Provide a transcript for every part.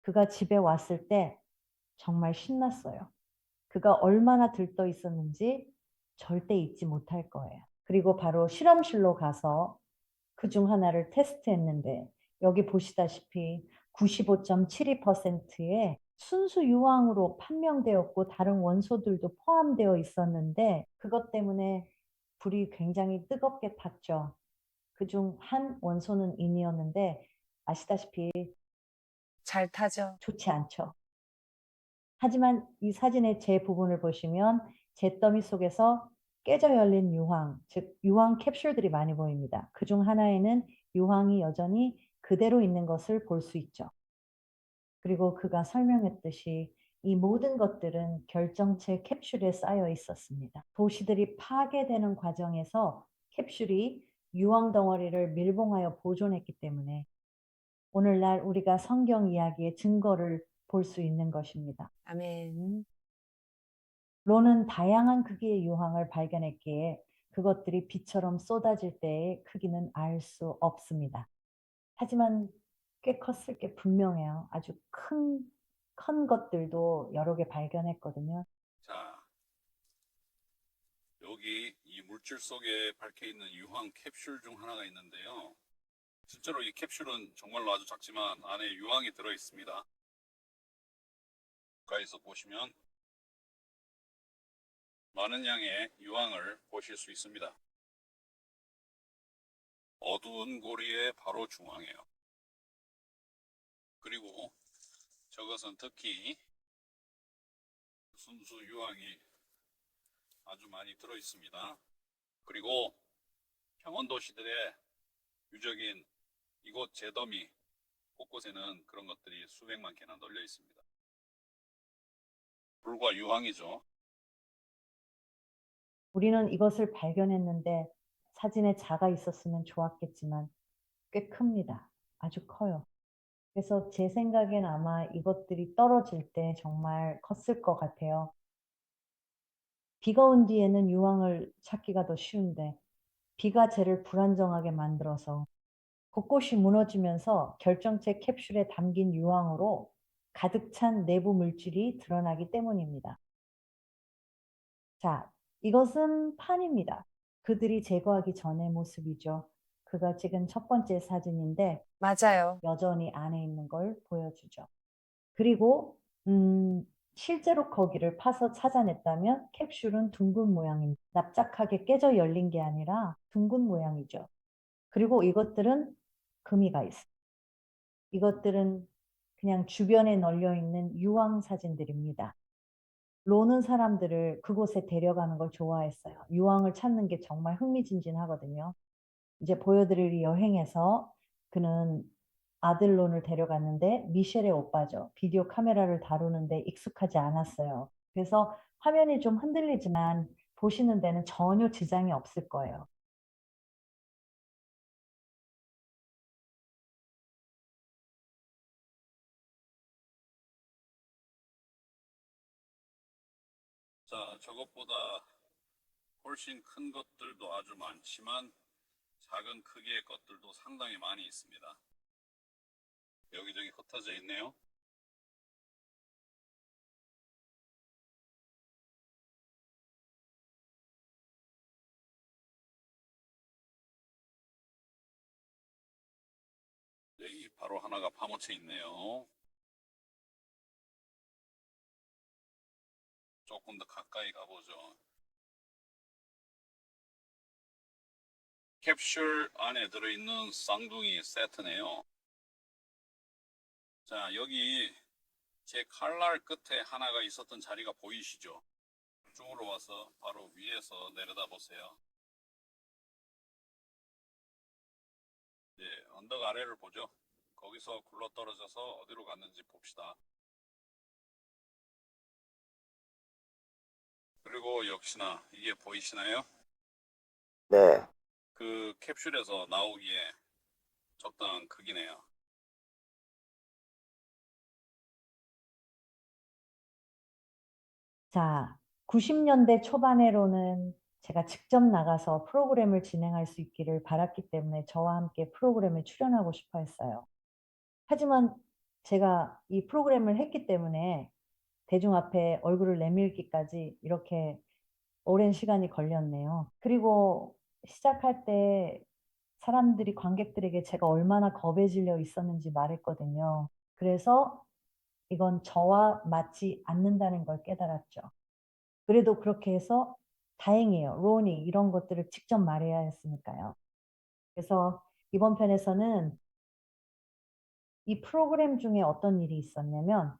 그가 집에 왔을 때 정말 신났어요. 그가 얼마나 들떠 있었는지 절대 잊지 못할 거예요. 그리고 바로 실험실로 가서 그중 하나를 테스트했는데 여기 보시다시피 95.72%의 순수 유황으로 판명되었고 다른 원소들도 포함되어 있었는데 그것 때문에 불이 굉장히 뜨겁게 탔죠. 그중 한 원소는 인이었는데 아시다시피 잘 타죠. 좋지 않죠. 하지만 이 사진의 제 부분을 보시면 잿더미 속에서 깨져 열린 유황, 즉 유황 캡슐들이 많이 보입니다. 그중 하나에는 유황이 여전히 그대로 있는 것을 볼 수 있죠. 그리고 그가 설명했듯이 이 모든 것들은 결정체 캡슐에 쌓여 있었습니다. 도시들이 파괴되는 과정에서 캡슐이 유황 덩어리를 밀봉하여 보존했기 때문에 오늘날 우리가 성경 이야기의 증거를 볼 수 있는 것입니다. 아멘. 론은 다양한 크기의 유황을 발견했기에 그것들이 비처럼 쏟아질 때의 크기는 알 수 없습니다. 하지만 꽤 컸을 게 분명해요. 아주 큰 것들도 여러 개 발견했거든요. 자, 여기 이 물질 속에 박혀 있는 유황 캡슐 중 하나가 있는데요. 실제로 이 캡슐은 정말로 아주 작지만 안에 유황이 들어 있습니다. 가까이서 보시면 많은 양의 유황을 보실 수 있습니다. 어두운 고리의 바로 중앙이에요. 그리고 저것은 특히 순수 유황이 아주 많이 들어 있습니다. 그리고 평원 도시들의 유적인 이곳 잿더미 곳곳에는 그런 것들이 수백만 개나 널려 있습니다. 불과 유황이죠. 우리는 이것을 발견했는데 사진에 자가 있었으면 좋았겠지만 꽤 큽니다. 아주 커요. 그래서 제 생각엔 아마 이것들이 떨어질 때 정말 컸을 것 같아요. 비가 온 뒤에는 유황을 찾기가 더 쉬운데 비가 쟤를 불안정하게 만들어서 곳곳이 무너지면서 결정체 캡슐에 담긴 유황으로 가득 찬 내부 물질이 드러나기 때문입니다. 자, 이것은 판입니다. 그들이 제거하기 전의 모습이죠. 그가 찍은 첫 번째 사진인데 맞아요. 여전히 안에 있는 걸 보여주죠. 그리고 실제로 거기를 파서 찾아냈다면 캡슐은 둥근 모양입니다. 납작하게 깨져 열린 게 아니라 둥근 모양이죠. 그리고 이것들은 금이가 있어요. 이것들은 그냥 주변에 널려 있는 유황 사진들입니다. 론은 사람들을 그곳에 데려가는 걸 좋아했어요. 유황을 찾는 게 정말 흥미진진하거든요. 이제 보여드릴 이 여행에서 그는 아들 론을 데려갔는데 미셸의 오빠죠. 비디오 카메라를 다루는데 익숙하지 않았어요. 그래서 화면이 좀 흔들리지만 보시는 데는 전혀 지장이 없을 거예요. 자, 저것보다 훨씬 큰 것들도 아주 많지만 작은 크기의 것들도 상당히 많이 있습니다. 여기저기 흩어져 있네요. 여기 바로 하나가 파묻혀 있네요. 조금 더 가까이 가보죠. 캡슐 안에 들어있는 쌍둥이 세트네요. 자, 여기 제 칼날 끝에 하나가 있었던 자리가 보이시죠? 이쪽으로 와서 바로 위에서 내려다 보세요. 네, 언덕 아래를 보죠. 거기서 굴러떨어져서 어디로 갔는지 봅시다. 그리고 역시나 이게 보이시나요? 네. 그 캡슐에서 나오기에 적당한 크기네요. 자, 90년대 초반에로는 제가 직접 나가서 프로그램을 진행할 수 있기를 바랐기 때문에 저와 함께 프로그램에 출연하고 싶어 했어요. 하지만 제가 이 프로그램을 했기 때문에 대중 앞에 얼굴을 내밀기까지 이렇게 오랜 시간이 걸렸네요. 그리고 시작할 때 사람들이 관객들에게 제가 얼마나 겁에 질려 있었는지 말했거든요. 그래서 이건 저와 맞지 않는다는 걸 깨달았죠. 그래도 그렇게 해서 다행이에요. 론이 이런 것들을 직접 말해야 했으니까요. 그래서 이번 편에서는 이 프로그램 중에 어떤 일이 있었냐면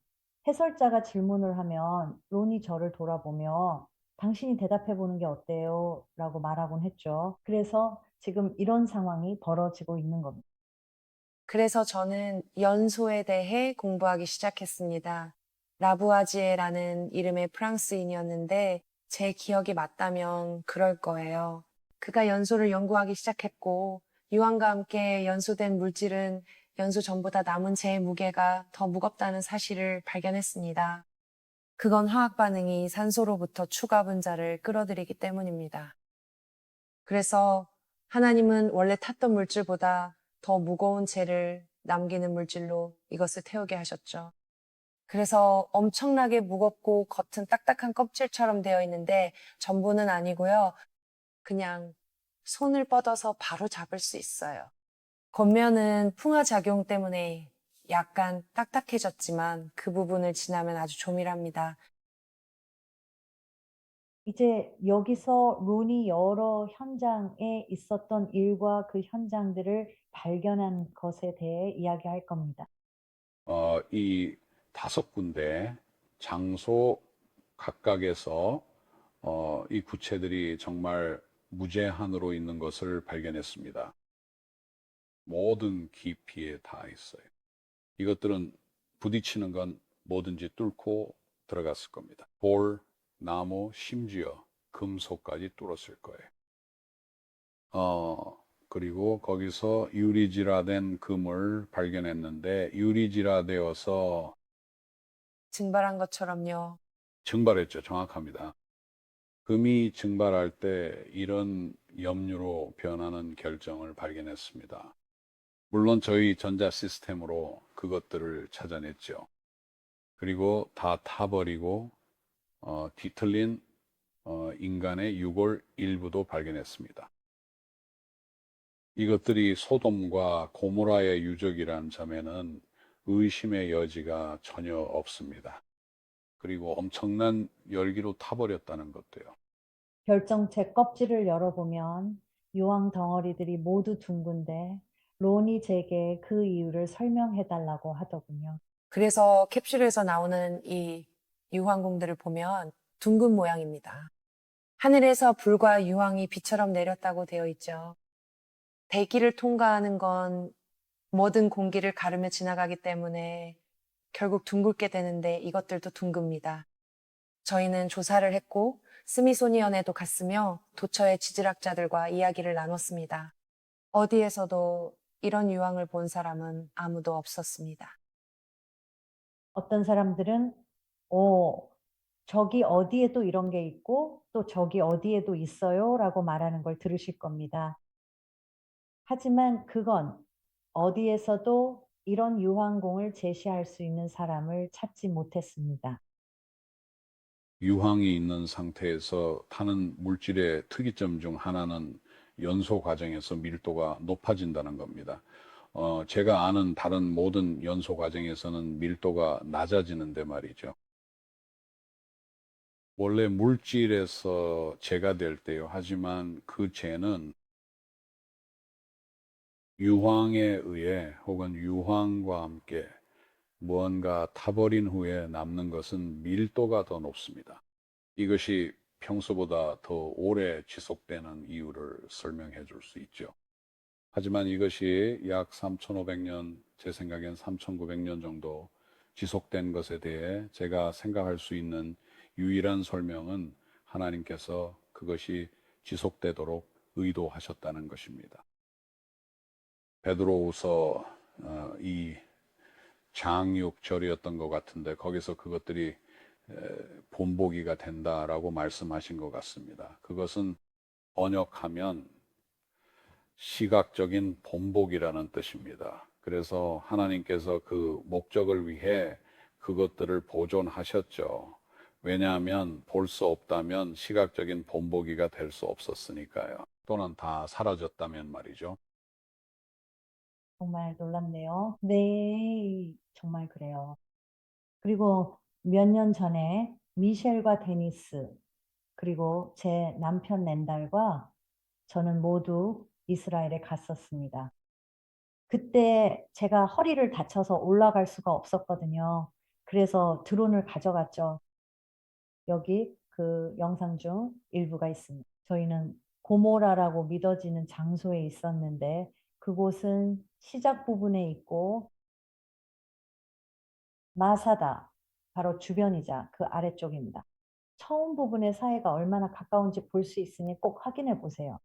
해설자가 질문을 하면 론이 저를 돌아보며 당신이 대답해 보는 게 어때요? 라고 말하곤 했죠. 그래서 지금 이런 상황이 벌어지고 있는 겁니다. 그래서 저는 연소에 대해 공부하기 시작했습니다. 라부아지에라는 이름의 프랑스인이었는데 제 기억이 맞다면 그럴 거예요. 그가 연소를 연구하기 시작했고 유황과 함께 연소된 물질은 연소 전보다 남은 제 무게가 더 무겁다는 사실을 발견했습니다. 그건 화학 반응이 산소로부터 추가 분자를 끌어들이기 때문입니다. 그래서 하나님은 원래 탔던 물질보다 더 무거운 재를 남기는 물질로 이것을 태우게 하셨죠. 그래서 엄청나게 무겁고 겉은 딱딱한 껍질처럼 되어 있는데 전부는 아니고요. 그냥 손을 뻗어서 바로 잡을 수 있어요. 겉면은 풍화작용 때문에 약간 딱딱해졌지만 그 부분을 지나면 아주 조밀합니다. 이제 여기서 론이 여러 현장에 있었던 일과 그 현장들을 발견한 것에 대해 이야기할 겁니다. 이 5군데 장소 각각에서 이 구체들이 정말 무제한으로 있는 것을 발견했습니다. 모든 깊이에 다 있어요. 이것들은 부딪히는 건 뭐든지 뚫고 들어갔을 겁니다. 돌, 나무, 심지어 금속까지 뚫었을 거예요. 그리고 거기서 유리질화된 금을 발견했는데 유리질화되어서 증발한 것처럼요. 증발했죠. 정확합니다. 금이 증발할 때 이런 염류로 변하는 결정을 발견했습니다. 물론 저희 전자 시스템으로 그것들을 찾아냈죠. 그리고 다 타버리고 뒤틀린 인간의 유골 일부도 발견했습니다. 이것들이 소돔과 고모라의 유적이라는 점에는 의심의 여지가 전혀 없습니다. 그리고 엄청난 열기로 타버렸다는 것도요. 결정체 껍질을 열어보면 유황 덩어리들이 모두 둥근데 론이 제게 그 이유를 설명해 달라고 하더군요. 그래서 캡슐에서 나오는 이 유황공들을 보면 둥근 모양입니다. 하늘에서 불과 유황이 비처럼 내렸다고 되어 있죠. 대기를 통과하는 건 모든 공기를 가르며 지나가기 때문에 결국 둥글게 되는데 이것들도 둥급니다. 저희는 조사를 했고 스미소니언에도 갔으며 도처의 지질학자들과 이야기를 나눴습니다. 어디에서도 이런 유황을 본 사람은 아무도 없었습니다. 어떤 사람들은 저기 어디에도 이런 게 있고 또 저기 어디에도 있어요 라고 말하는 걸 들으실 겁니다. 하지만 그건 어디에서도 이런 유황공을 제시할 수 있는 사람을 찾지 못했습니다. 유황이 있는 상태에서 타는 물질의 특이점 중 하나는 연소 과정에서 밀도가 높아진다는 겁니다. 제가 아는 다른 모든 연소 과정에서는 밀도가 낮아지는데 말이죠. 원래 물질에서 재가 될 때요. 하지만 그 재는 유황에 의해 혹은 유황과 함께 무언가 타버린 후에 남는 것은 밀도가 더 높습니다. 이것이 평소보다 더 오래 지속되는 이유를 설명해 줄 수 있죠. 하지만 이것이 약 3,500년, 제 생각엔 3,900년 정도 지속된 것에 대해 제가 생각할 수 있는 유일한 설명은 하나님께서 그것이 지속되도록 의도하셨다는 것입니다. 베드로후서 이 장육절이었던 것 같은데 거기서 그것들이 본보기가 된다라고 말씀하신 것 같습니다. 그것은 번역하면 시각적인 본보기라는 뜻입니다. 그래서 하나님께서 그 목적을 위해 그것들을 보존하셨죠. 왜냐하면 볼 수 없다면 시각적인 본보기가 될 수 없었으니까요. 또는 다 사라졌다면 말이죠. 정말 놀랍네요. 네, 정말 그래요. 그리고 몇 년 전에 미셸과 데니스, 그리고 제 남편 렌달과 저는 모두 이스라엘에 갔었습니다. 그때 제가 허리를 다쳐서 올라갈 수가 없었거든요. 그래서 드론을 가져갔죠. 여기 그 영상 중 일부가 있습니다. 저희는 고모라라고 믿어지는 장소에 있었는데 그곳은 시작 부분에 있고 마사다 바로 주변이자 그 아래쪽입니다. 처음 부분의 사이가 얼마나 가까운지 볼 수 있으니 꼭 확인해 보세요.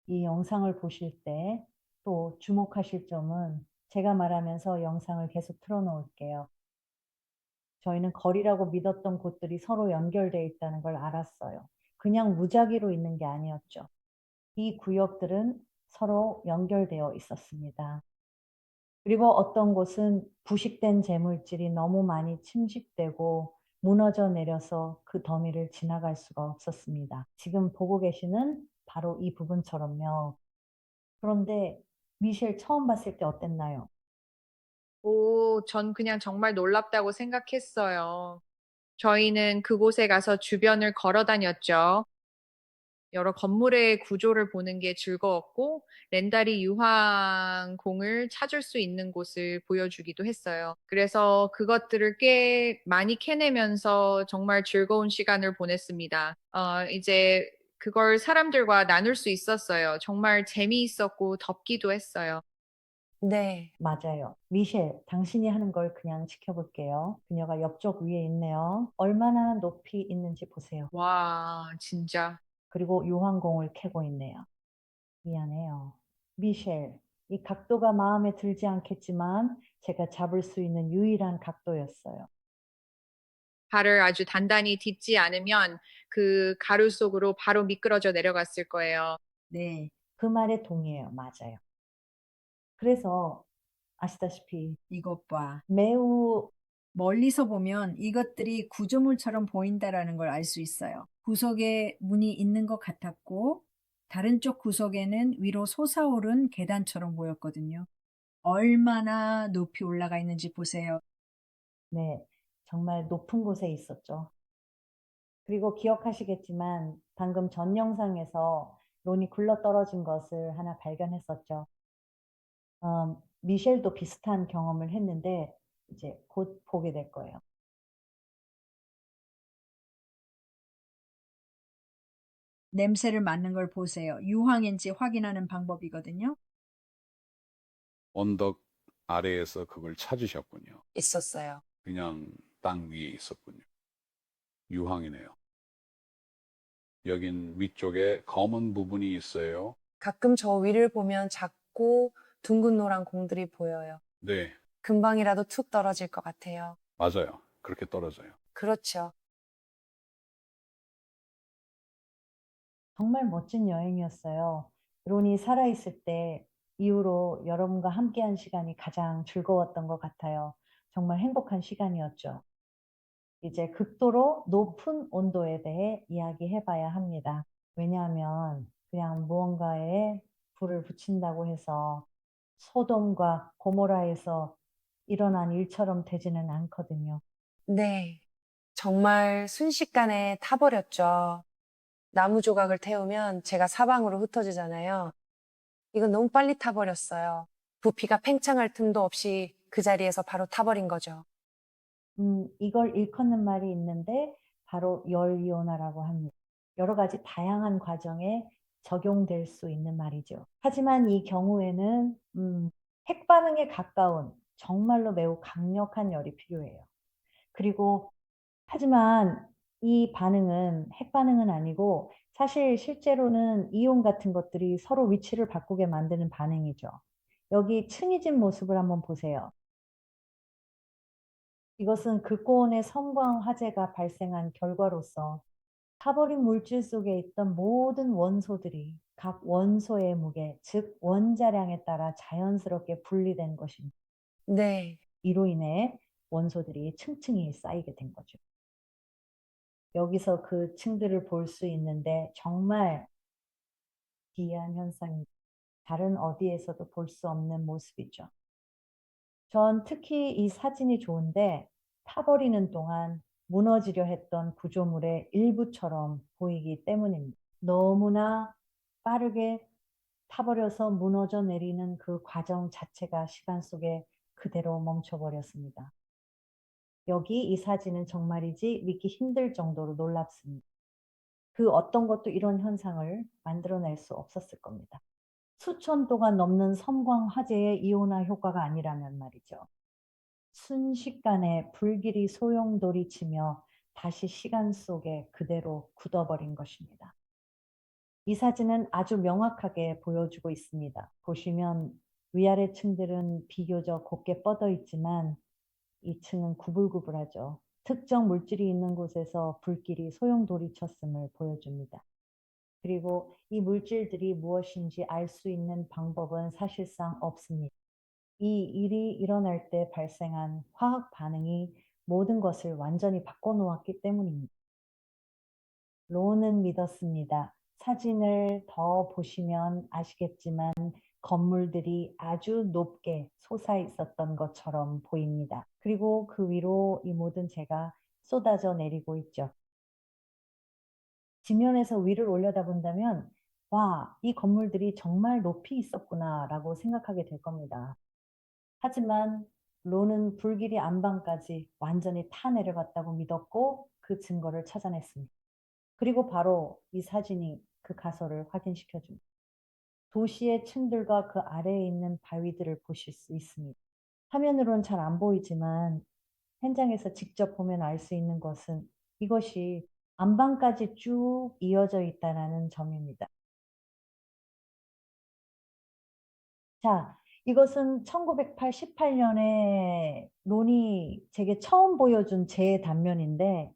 이 영상을 보실 때 또 주목하실 점은 제가 말하면서 영상을 계속 틀어놓을게요. 저희는 거리라고 믿었던 곳들이 서로 연결되어 있다는 걸 알았어요. 그냥 무작위로 있는 게 아니었죠. 이 구역들은 서로 연결되어 있었습니다. 그리고 어떤 곳은 부식된 재물질이 너무 많이 침식되고 무너져 내려서 그 더미를 지나갈 수가 없었습니다. 지금 보고 계시는 바로 이 부분처럼요. 그런데 미셸 처음 봤을 때 어땠나요? 오, 전 그냥 정말 놀랍다고 생각했어요. 저희는 그곳에 가서 주변을 걸어 다녔죠. 여러 건물의 구조를 보는 게 즐거웠고, 렌달이 유황공을 찾을 수 있는 곳을 보여주기도 했어요. 그래서 그것들을 꽤 많이 캐내면서 정말 즐거운 시간을 보냈습니다. 이제 그걸 사람들과 나눌 수 있었어요. 정말 재미있었고 덥기도 했어요. 네. 맞아요. 미셸, 당신이 하는 걸 그냥 지켜볼게요. 그녀가 옆쪽 위에 있네요. 얼마나 높이 있는지 보세요. 와, 진짜. 그리고 유황공을 캐고 있네요. 미안해요. 미셸, 이 각도가 마음에 들지 않겠지만 제가 잡을 수 있는 유일한 각도였어요. 발을 아주 단단히 딛지 않으면 그 가루 속으로 바로 미끄러져 내려갔을 거예요. 네, 그 말에 동의해요. 맞아요. 그래서 아시다시피 이것 봐. 매우 멀리서 보면 이것들이 구조물처럼 보인다라는 걸 알 수 있어요. 구석에 문이 있는 것 같았고, 다른 쪽 구석에는 위로 솟아오른 계단처럼 보였거든요. 얼마나 높이 올라가 있는지 보세요. 네, 정말 높은 곳에 있었죠. 그리고 기억하시겠지만 방금 전 영상에서 론이 굴러떨어진 것을 하나 발견했었죠. 미셸도 비슷한 경험을 했는데 이제 곧 보게 될 거예요. 냄새를 맡는 걸 보세요. 유황인지 확인하는 방법이거든요. 언덕 아래에서 그걸 찾으셨군요. 있었어요. 그냥 땅 위에 있었군요. 유황이네요. 여긴 위쪽에 검은 부분이 있어요. 가끔 저 위를 보면 작고 둥근 노란 공들이 보여요. 네, 금방이라도 툭 떨어질 것 같아요. 맞아요. 그렇게 떨어져요. 그렇죠. 정말 멋진 여행이었어요. 론이 살아있을 때 이후로 여러분과 함께한 시간이 가장 즐거웠던 것 같아요. 정말 행복한 시간이었죠. 이제 극도로 높은 온도에 대해 이야기해 봐야 합니다. 왜냐하면 그냥 무언가에 불을 붙인다고 해서 소돔과 고모라에서 일어난 일처럼 되지는 않거든요. 네. 정말 순식간에 타버렸죠. 나무 조각을 태우면 제가 사방으로 흩어지잖아요. 이건 너무 빨리 타버렸어요. 부피가 팽창할 틈도 없이 그 자리에서 바로 타버린 거죠. 이걸 일컫는 말이 있는데 바로 열이온화라고 합니다. 여러 가지 다양한 과정에 적용될 수 있는 말이죠. 하지만 이 경우에는 핵반응에 가까운 정말로 매우 강력한 열이 필요해요. 그리고 하지만 이 반응은 핵반응은 아니고 사실 실제로는 이온 같은 것들이 서로 위치를 바꾸게 만드는 반응이죠. 여기 층이진 모습을 한번 보세요. 이것은 극고온의 섬광 화재가 발생한 결과로서 타버린 물질 속에 있던 모든 원소들이 각 원소의 무게, 즉 원자량에 따라 자연스럽게 분리된 것입니다. 네. 이로 인해 원소들이 층층이 쌓이게 된 거죠. 여기서 그 층들을 볼 수 있는데 정말 기이한 현상입니다. 다른 어디에서도 볼 수 없는 모습이죠. 전 특히 이 사진이 좋은데 타버리는 동안 무너지려 했던 구조물의 일부처럼 보이기 때문입니다. 너무나 빠르게 타버려서 무너져 내리는 그 과정 자체가 시간 속에 그대로 멈춰버렸습니다. 여기 이 사진은 정말이지 믿기 힘들 정도로 놀랍습니다. 그 어떤 것도 이런 현상을 만들어낼 수 없었을 겁니다. 수천 도가 넘는 섬광 화재의 이온화 효과가 아니라면 말이죠. 순식간에 불길이 소용돌이치며 다시 시간 속에 그대로 굳어버린 것입니다. 이 사진은 아주 명확하게 보여주고 있습니다. 보시면 위아래 층들은 비교적 곱게 뻗어 있지만 이 층은 구불구불하죠. 특정 물질이 있는 곳에서 불길이 소용돌이쳤음을 보여줍니다. 그리고 이 물질들이 무엇인지 알 수 있는 방법은 사실상 없습니다. 이 일이 일어날 때 발생한 화학 반응이 모든 것을 완전히 바꿔놓았기 때문입니다. 로는 믿었습니다. 사진을 더 보시면 아시겠지만 건물들이 아주 높게 솟아 있었던 것처럼 보입니다. 그리고 그 위로 이 모든 재가 쏟아져 내리고 있죠. 지면에서 위를 올려다본다면 와, 이 건물들이 정말 높이 있었구나 라고 생각하게 될 겁니다. 하지만 로는 불길이 안방까지 완전히 타 내려갔다고 믿었고 그 증거를 찾아냈습니다. 그리고 바로 이 사진이 그 가설을 확인시켜 줍니다. 도시의 층들과 그 아래에 있는 바위들을 보실 수 있습니다. 화면으로는 잘 안 보이지만 현장에서 직접 보면 알 수 있는 것은 이것이 안방까지 쭉 이어져 있다는 점입니다. 자, 이것은 1988년에 론이 제게 처음 보여준 제 단면인데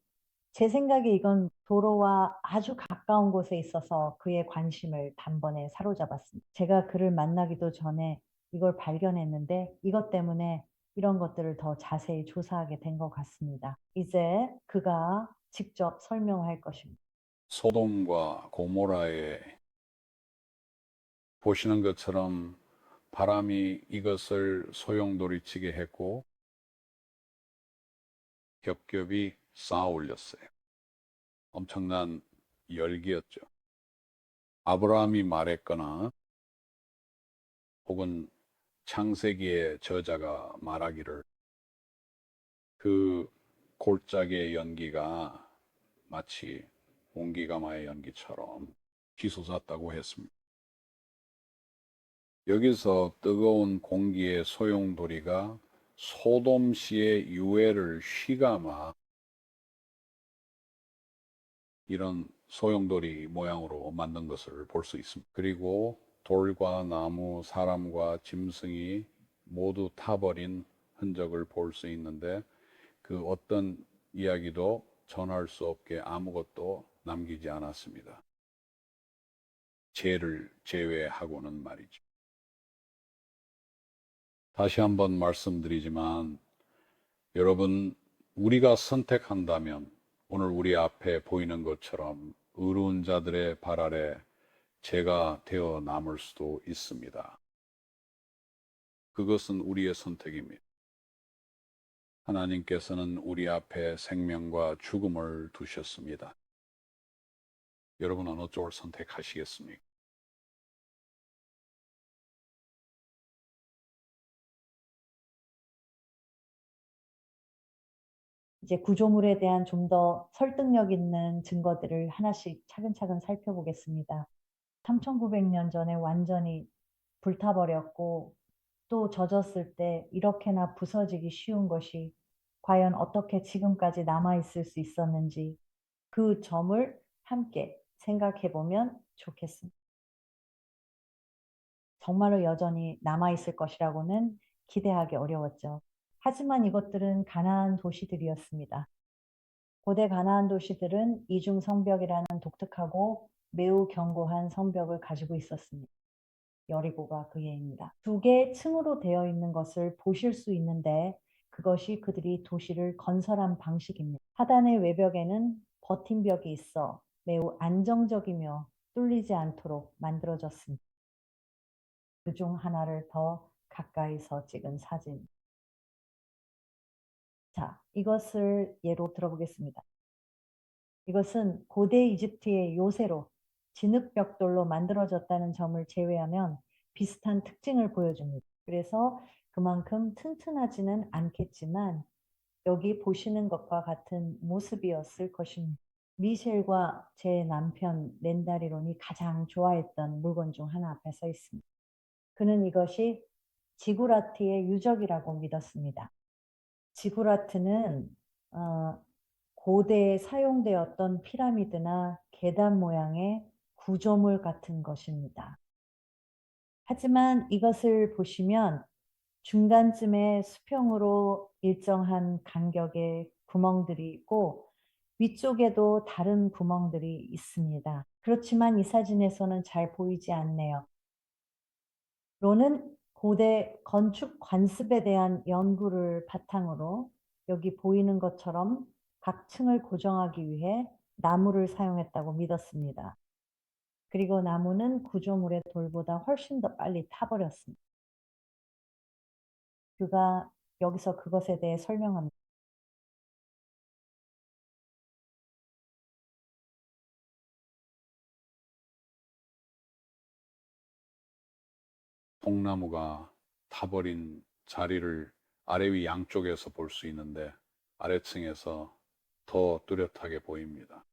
제 생각에 이건 도로와 아주 가까운 곳에 있어서 그의 관심을 단번에 사로잡았습니다. 제가 그를 만나기도 전에 이걸 발견했는데 이것 때문에 이런 것들을 더 자세히 조사하게 된 것 같습니다. 이제 그가 직접 설명할 것입니다. 소돔과 고모라에 보시는 것처럼 바람이 이것을 소용돌이치게 했고 겹겹이 쌓아 올렸어요. 엄청난 열기였죠. 아브라함이 말했거나 혹은 창세기의 저자가 말하기를 그 골짜기의 연기가 마치 온기가마의 연기처럼 치솟았다고 했습니다. 여기서 뜨거운 공기의 소용돌이가 소돔시의 유해를 휘감아 이런 소용돌이 모양으로 만든 것을 볼 수 있습니다. 그리고 돌과 나무, 사람과 짐승이 모두 타버린 흔적을 볼 수 있는데 그 어떤 이야기도 전할 수 없게 아무것도 남기지 않았습니다. 죄를 제외하고는 말이죠. 다시 한번 말씀드리지만 여러분, 우리가 선택한다면 오늘 우리 앞에 보이는 것처럼 의로운 자들의 발 아래 죄가 되어 남을 수도 있습니다. 그것은 우리의 선택입니다. 하나님께서는 우리 앞에 생명과 죽음을 두셨습니다. 여러분 어느 쪽을 선택하시겠습니까? 이제 구조물에 대한 좀 더 설득력 있는 증거들을 하나씩 차근차근 살펴보겠습니다. 3,900년 전에 완전히 불타버렸고 또 젖었을 때 이렇게나 부서지기 쉬운 것이 과연 어떻게 지금까지 남아있을 수 있었는지 그 점을 함께 생각해 보면 좋겠습니다. 정말로 여전히 남아있을 것이라고는 기대하기 어려웠죠. 하지만 이것들은 가나안 도시들이었습니다. 고대 가나안 도시들은 이중 성벽이라는 독특하고 매우 견고한 성벽을 가지고 있었습니다. 여리고가 그 예입니다. 두 개의 층으로 되어 있는 것을 보실 수 있는데 그것이 그들이 도시를 건설한 방식입니다. 하단의 외벽에는 버팀벽이 있어 매우 안정적이며 뚫리지 않도록 만들어졌습니다. 그중 하나를 더 가까이서 찍은 사진. 자, 이것을 예로 들어보겠습니다. 이것은 고대 이집트의 요새로 진흙벽돌로 만들어졌다는 점을 제외하면 비슷한 특징을 보여줍니다. 그래서 그만큼 튼튼하지는 않겠지만 여기 보시는 것과 같은 모습이었을 것입니다. 미셸과 제 남편 렌다리론이 가장 좋아했던 물건 중 하나 앞에 서 있습니다. 그는 이것이 지구라트의 유적이라고 믿었습니다. 지구라트는 고대에 사용되었던 피라미드나 계단 모양의 구조물 같은 것입니다. 하지만 이것을 보시면 중간쯤에 수평으로 일정한 간격의 구멍들이 있고 위쪽에도 다른 구멍들이 있습니다. 그렇지만 이 사진에서는 잘 보이지 않네요. 로는 고대 건축 관습에 대한 연구를 바탕으로 여기 보이는 것처럼 각 층을 고정하기 위해 나무를 사용했다고 믿었습니다. 그리고 나무는 구조물의 돌보다 훨씬 더 빨리 타버렸습니다. 그가 여기서 그것에 대해 설명합니다. 통나무가 타버린 자리를 아래 위 양쪽에서 볼 수 있는데 아래층에서 더 뚜렷하게 보입니다.